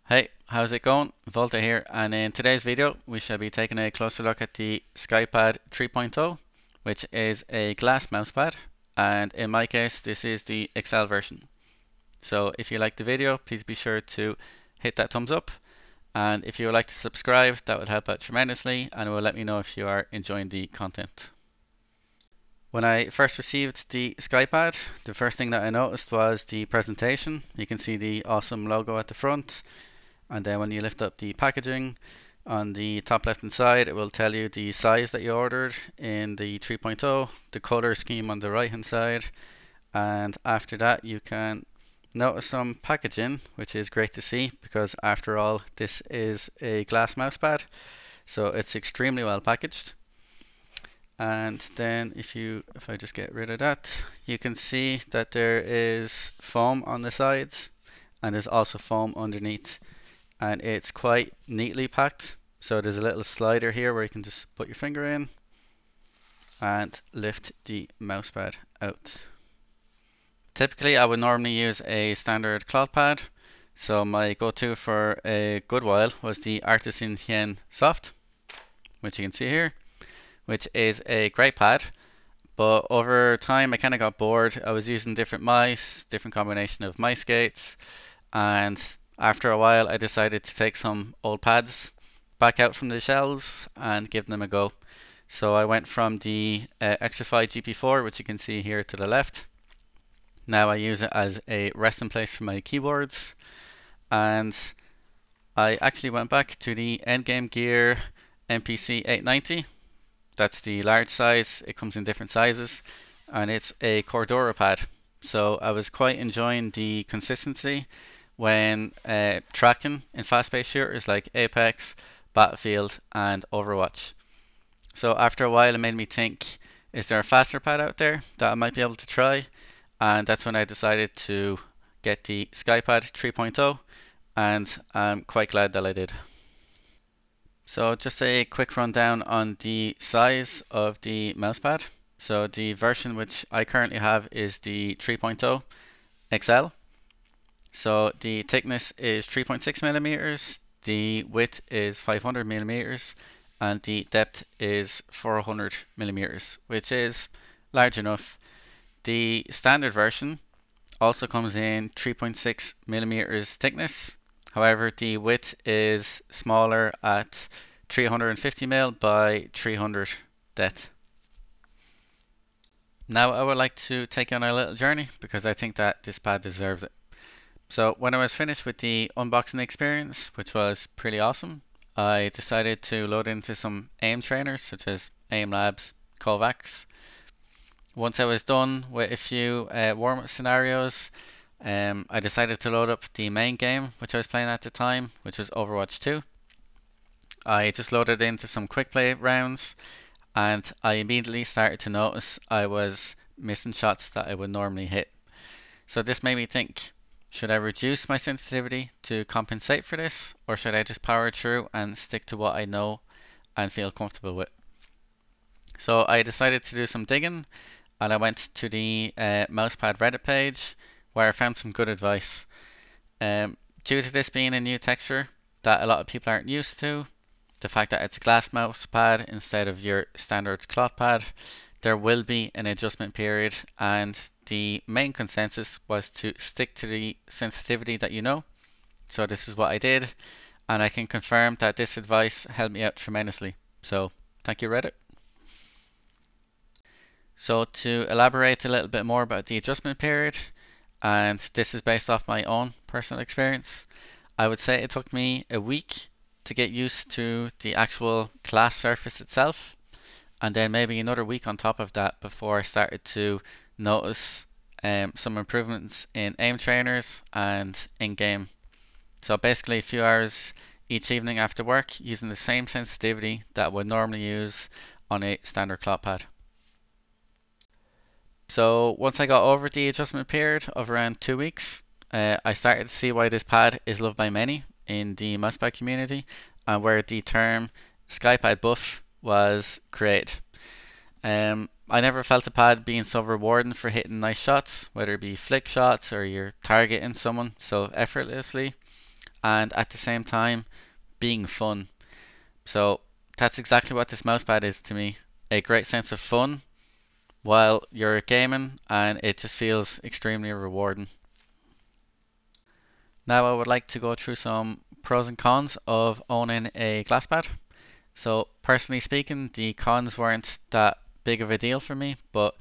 Hey, how's it going? Volta here, and in today's video we shall be taking a closer look at the Skypad 3.0, which is a glass mousepad, and in my case this is the XL version. So if you like the video, please be sure to hit that thumbs up, and if you would like to subscribe, that would help out tremendously, and it will let me know if you are enjoying the content. When I first received the Skypad, the first thing that I noticed was the presentation. You can see the awesome logo at the front. And then when you lift up the packaging on the top left hand side, it will tell you the size that you ordered in the 3.0, the color scheme on the right hand side, and after that you can notice some packaging, which is great to see because after all this is a glass mousepad, so it's extremely well packaged. And then if I just get rid of that, you can see that there is foam on the sides and there's also foam underneath, and it's quite neatly packed. So there's a little slider here where you can just put your finger in and lift the mousepad out. Typically I would normally use a standard cloth pad, so my go-to for a good while was the Artisan Hien Soft, which you can see here, which is a great pad. But over time I kind of got bored. I was using different mice, different combination of mice gates, and after a while I decided to take some old pads back out from the shelves and give them a go. So I went from the Xify GP4, which you can see here to the left. Now I use it as a resting place for my keyboards, and I actually went back to the Endgame Gear MPC 890. That's the large size. It comes in different sizes, and it's a Cordura pad. So I was quite enjoying the consistency when tracking in fast-paced shooters like Apex, Battlefield, and Overwatch. So after a while, it made me think, is there a faster pad out there that I might be able to try? And that's when I decided to get the Skypad 3.0, and I'm quite glad that I did. So just a quick rundown on the size of the mousepad. So the version which I currently have is the 3.0 XL. So the thickness is 3.6 millimeters, the width is 500 millimeters, and the depth is 400 millimeters, which is large enough. The standard version also comes in 3.6 millimeters thickness. However, the width is smaller at 350 mil by 300 depth. Now I would like to take you on a little journey because I think that this pad deserves it. So when I was finished with the unboxing experience, which was pretty awesome, I decided to load into some aim trainers such as Aim Labs, Kovacs. Once I was done with a few warm-up scenarios, I decided to load up the main game which I was playing at the time, which was Overwatch 2. I just loaded into some quick play rounds, and I immediately started to notice I was missing shots that I would normally hit. So this made me think, should I reduce my sensitivity to compensate for this, or should I just power through and stick to what I know and feel comfortable with? So I decided to do some digging, and I went to the mousepad Reddit page where I found some good advice. Due to this being a new texture that a lot of people aren't used to, the fact that it's a glass mousepad instead of your standard cloth pad, there will be an adjustment period, and the main consensus was to stick to the sensitivity that you know. So this is what I did, and I can confirm that this advice helped me out tremendously. So thank you, Reddit. So to elaborate a little bit more about the adjustment period, and this is based off my own personal experience, I would say it took me a week to get used to the actual glass surface itself, and then maybe another week on top of that before I started to notice some improvements in aim trainers and in game. So basically a few hours each evening after work using the same sensitivity that I would normally use on a standard cloth pad. So once I got over the adjustment period of around 2 weeks, I started to see why this pad is loved by many in the mousepad community, and where the term Skypad buff was created. I never felt the pad being so rewarding for hitting nice shots, whether it be flick shots or you're targeting someone so effortlessly. and at the same time being fun. So that's exactly what this mousepad is to me. A great sense of fun while you're gaming, and it just feels extremely rewarding. Now I would like to go through some pros and cons of owning a GlassPad. So personally speaking, the cons weren't that big of a deal for me, but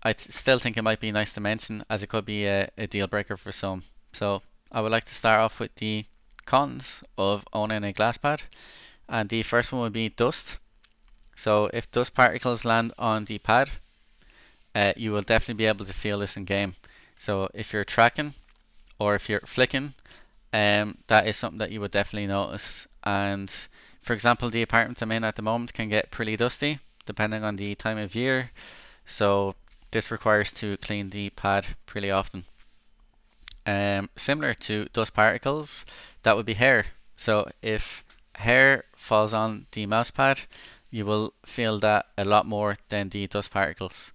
I still think it might be nice to mention as it could be a deal breaker for some. So I would like to start off with the cons of owning a GlassPad, and the first one would be dust. So if dust particles land on the pad, you will definitely be able to feel this in game. So if you're tracking or if you're flicking, that is something that you would definitely notice. And for example, the apartment I'm in at the moment can get pretty dusty depending on the time of year. So this requires to clean the pad pretty often. Similar to dust particles, that would be hair. So if hair falls on the mouse pad, you will feel that a lot more than the dust particles.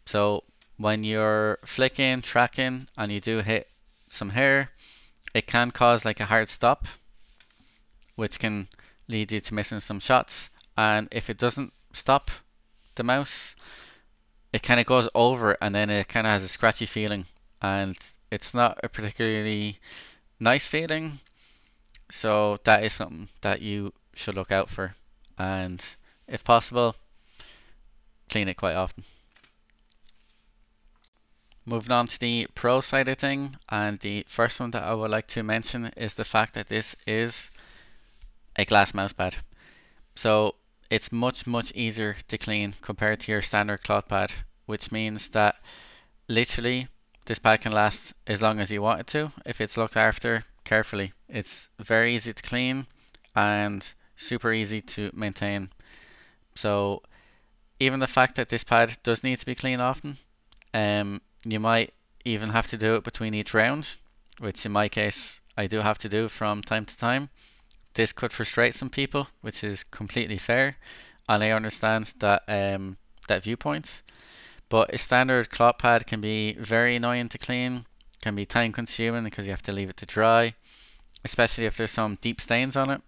So when you're flicking, tracking, and you do hit some hair, it can cause like a hard stop, which can lead you to missing some shots. And if it doesn't stop the mouse, it kind of goes over and then it kind of has a scratchy feeling. And it's not a particularly nice feeling. So that is something that you should look out for. And if possible, clean it quite often. Moving on to the pro side of thing, and the first one that I would like to mention is the fact that this is a glass mousepad. So it's much easier to clean compared to your standard cloth pad, which means that literally this pad can last as long as you want it to if it's looked after carefully. It's very easy to clean and super easy to maintain. So even the fact that this pad does need to be cleaned often, you might even have to do it between each round, which in my case I do have to do from time to time. This could frustrate some people, which is completely fair, and I understand that viewpoint. But a standard cloth pad can be very annoying to clean, can be time consuming because you have to leave it to dry, especially if there's some deep stains on it.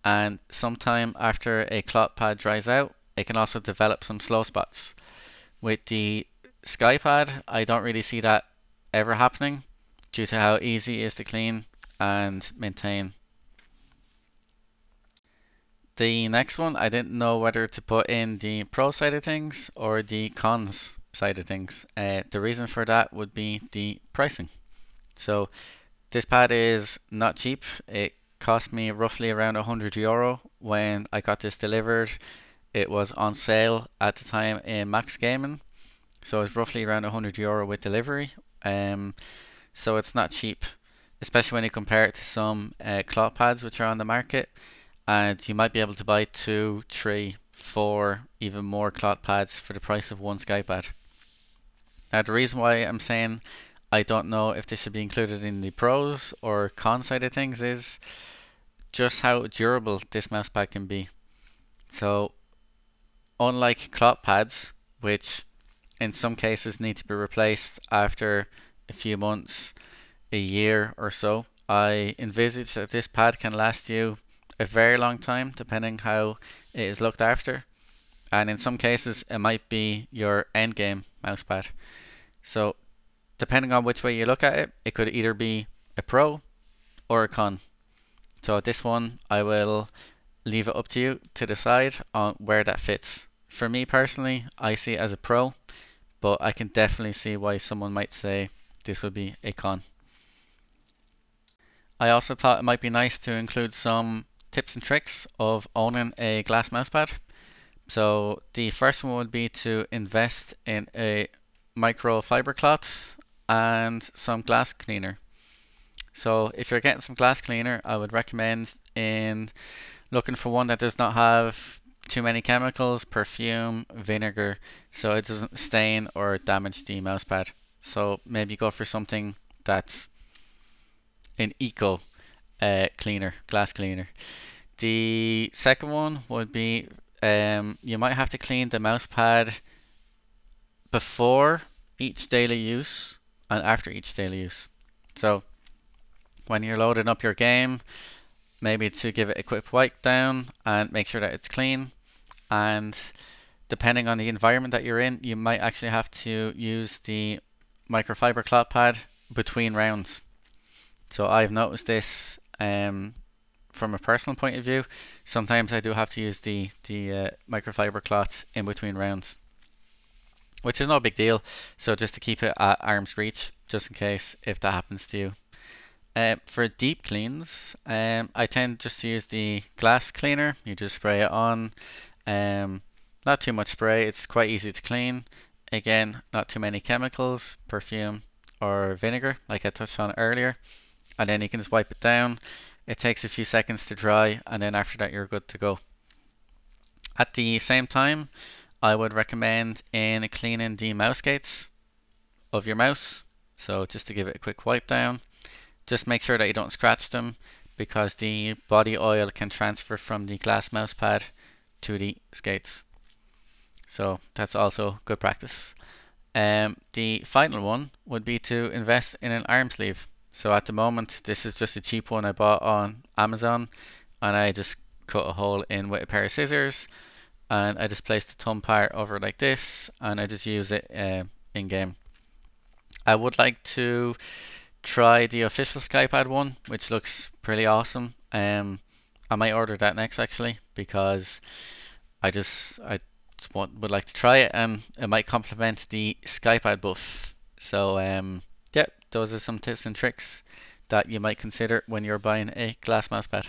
And sometime after a cloth pad dries out, it can also develop some slow spots. With the Skypad, I don't really see that ever happening due to how easy it is to clean and maintain. The next one, I didn't know whether to put in the pro side of things or the cons side of things. The reason for that would be the pricing. So this pad is not cheap. It cost me roughly around €100 when I got this delivered. It was on sale at the time in Max Gaming, so it's roughly around €100 with delivery. So it's not cheap, especially when you compare it to some cloth pads which are on the market, and you might be able to buy 2, 3, 4, even more cloth pads for the price of one Skypad. Now the reason why I'm saying I don't know if this should be included in the pros or con side of things is just how durable this mousepad can be. So unlike cloth pads, which in some cases need to be replaced after a few months, a year or so, I envisage that this pad can last you a very long time depending how it is looked after, and in some cases it might be your end game mousepad. So depending on which way you look at it, it could either be a pro or a con. So this one I will leave it up to you to decide on where that fits. For me personally, I see it as a pro, but I can definitely see why someone might say this would be a con. I also thought it might be nice to include some tips and tricks of owning a glass mousepad. So the first one would be to invest in a microfiber cloth and some glass cleaner. So if you're getting some glass cleaner, I would recommend in looking for one that does not have too many chemicals, perfume, vinegar, so it doesn't stain or damage the mousepad. So maybe go for something that's an eco cleaner, glass cleaner. The second one would be you might have to clean the mousepad before each daily use and after each daily use. So when you're loading up your game, maybe to give it a quick wipe down and make sure that it's clean. And depending on the environment that you're in, you might actually have to use the microfiber cloth pad between rounds. So I've noticed this from a personal point of view. Sometimes I do have to use the microfiber cloth in between rounds, which is no big deal. So just to keep it at arm's reach, just in case if that happens to you. For deep cleans, I tend just to use the glass cleaner. You just spray it on. Not too much spray, it's quite easy to clean. Again, not too many chemicals, perfume or vinegar like I touched on earlier. And then you can just wipe it down. It takes a few seconds to dry, and then after that you're good to go. At the same time, I would recommend in cleaning the mouse gates of your mouse. So just to give it a quick wipe down. Just make sure that you don't scratch them, because the body oil can transfer from the glass mouse pad to the skates. So that's also good practice. The final one would be to invest in an arm sleeve. So at the moment, this is just a cheap one I bought on Amazon, and I just cut a hole in with a pair of scissors, and I just place the thumb part over like this, and I just use it in game. I would like to try the official Skypad one, which looks pretty awesome. I might order that next actually, because I would like to try it, and it might complement the Skypad buff. So yeah, those are some tips and tricks that you might consider when you're buying a glass mousepad.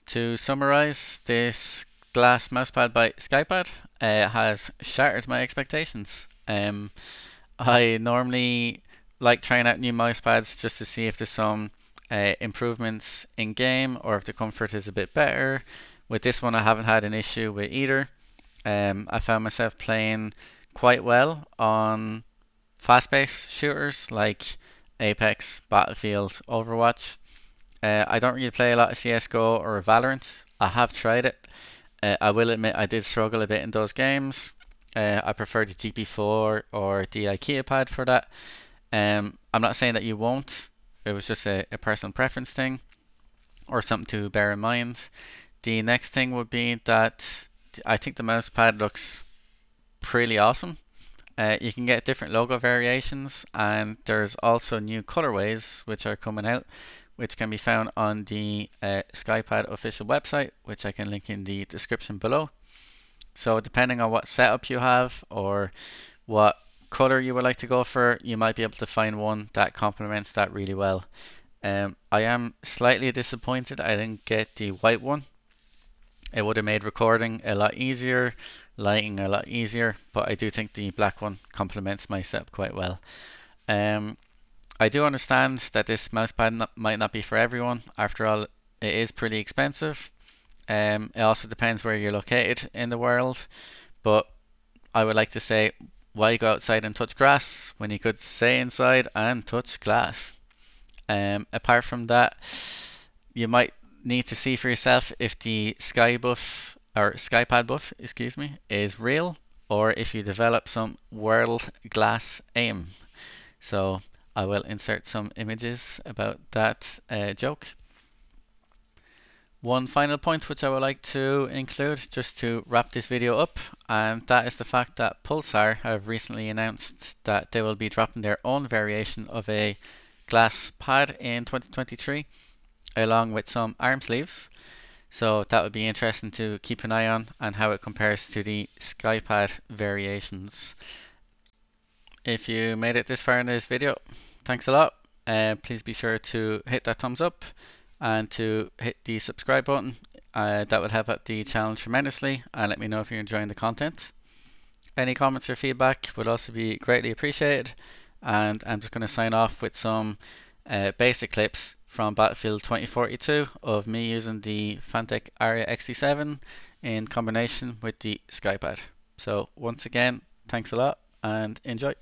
To summarize, this glass mousepad by Skypad has shattered my expectations. I normally like trying out new mousepads just to see if there's some improvements in game, or if the comfort is a bit better. With this one, I haven't had an issue with either. I found myself playing quite well on fast-paced shooters like Apex, Battlefield, Overwatch. I don't really play a lot of CSGO or Valorant. I have tried it. I will admit I did struggle a bit in those games. I prefer the GP4 or the IKEA pad for that. I'm not saying that you won't. It was just a personal preference thing, or something to bear in mind. The next thing would be that I think the mouse pad looks pretty awesome. You can get different logo variations, and there's also new colorways which are coming out, which can be found on the Skypad official website, which I can link in the description below. So depending on what setup you have or what color you would like to go for, you might be able to find one that complements that really well. I am slightly disappointed I didn't get the white one. It would have made recording a lot easier, lighting a lot easier, but I do think the black one complements my setup quite well. I do understand that this mousepad might not be for everyone. After all, it is pretty expensive. It also depends where you're located in the world, but I would like to say, why go outside and touch grass when you could stay inside and touch glass? Apart from that, you might need to see for yourself if the Skypad buff, excuse me, is real, or if you develop some world glass aim. So I will insert some images about that joke. One final point which I would like to include just to wrap this video up, and that is the fact that Pulsar have recently announced that they will be dropping their own variation of a glass pad in 2023, along with some arm sleeves. So that would be interesting to keep an eye on, and how it compares to the Skypad variations. If you made it this far in this video, thanks a lot. Please be sure to hit that thumbs up and to hit the subscribe button. That would help out the channel tremendously, and let me know if you're enjoying the content. Any comments or feedback would also be greatly appreciated. And I'm just going to sign off with some basic clips from Battlefield 2042 of me using the Fantech Aria XT7 in combination with the Skypad. So once again, thanks a lot and enjoy.